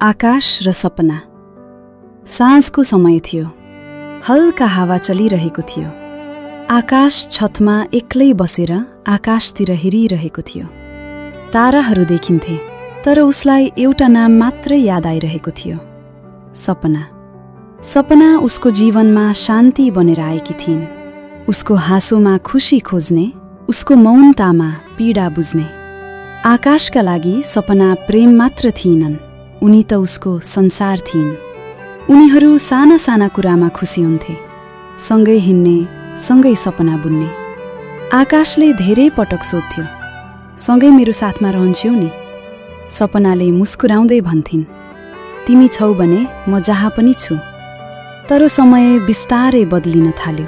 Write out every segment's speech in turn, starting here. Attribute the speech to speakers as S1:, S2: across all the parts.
S1: आकाश र सपना। साँझको समय थियो। हल्का हावा चलिरहेको थियो। आकाश छतमा एक्लै बसेर आकाशतिर हेरिरहेको थियो। ताराहरू देखिन्थे, तर उसलाई एउटा नाम मात्रै याद आइरहेको थियो, सपना। सपना उसको जीवनमा शान्ति बनेर आएकी थिइन्। उसको हाँसोमा खुशी खोज्ने, उसको मौनतामा पीडा बुझ्ने। आकाशका लागि सपना प्रेम मात्र थिएनन्, उनी त उसको संसार थिइन्। उनीहरू साना साना कुरामा खुसी हुन्थे, सँगै हिँड्ने, सँगै सपना बुन्ने। आकाशले धेरै पटक सोध्थ्यो, सँगै मेरो साथमा रहन्छौ नि? सपनाले मुस्कुराउँदै भन्थिन्, तिमी छौ भने म जहाँ पनि छु। तर समय बिस्तारै बदलिन थाल्यो।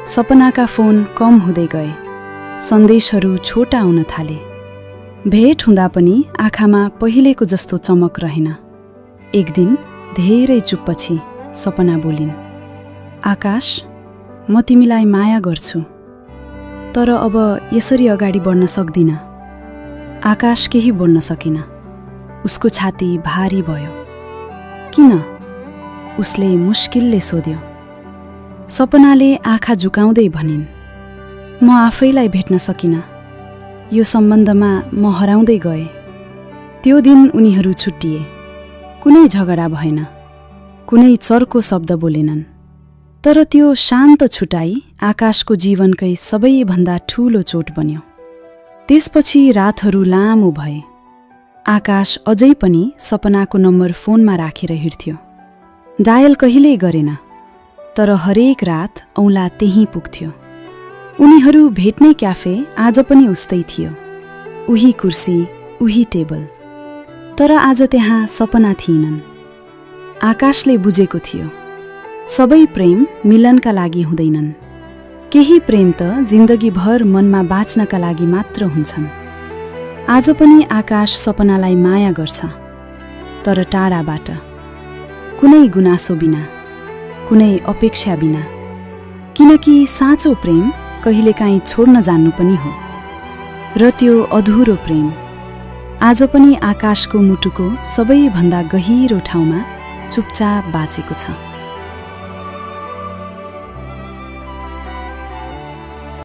S1: सपनाका फोन कम हुँदै गए, सन्देशहरू छोटा आउन थाले। भेट हुँदा पनि आँखामा पहिलेको जस्तो चमक रहेन। एक दिन धेरै चुपपछि सपना बोलिन्, आकाश, म तिमीलाई माया गर्छु, तर अब यसरी अगाडि बढ्न सक्दिन। आकाश केही बोल्न सकिन। उसको छाती भारी भयो। किन? उसले मुस्किलले सोध्यो। सपनाले आँखा झुकाउँदै भनिन्, म आफैलाई भेट्न सकिन। यो सम्बन्धमा म हराउँदै गएँ। त्यो दिन उनीहरू छुट्टिए। कुनै झगडा भएन, कुनै चर्को शब्द बोलेनन्। तर त्यो शान्त छुटाई आकाशको जीवनकै सबैभन्दा ठूलो चोट बन्यो। त्यसपछि रातहरू लामो भए। आकाश अझै पनि सपनाको नम्बर फोनमा राखेर हिँड्थ्यो। डायल कहिल्यै गरेन, तर हरेक रात औँला त्यहीँ पुग्थ्यो। उनीहरू भेट्ने क्याफे आज पनि उस्तै थियो, उही कुर्सी, उही टेबल। तर आज त्यहाँ सपना थिएनन्। आकाशले बुझेको थियो, सबै प्रेम मिलनका लागि हुँदैनन्। केही प्रेम त जिन्दगीभर मनमा बाँच्नका लागि मात्र हुन्छन्। आज पनि आकाश सपनालाई माया गर्छ, तर टाढाबाट, कुनै गुनासो बिना, कुनै अपेक्षा बिना। किनकि साँचो प्रेम कहिलेकाहीँ छोड्न जान्नु पनि हो। र त्यो अधुरो प्रेम आज पनि आकाशको मुटुको सबैभन्दा गहिरो ठाउँमा चुपचाप बाँचेको छ।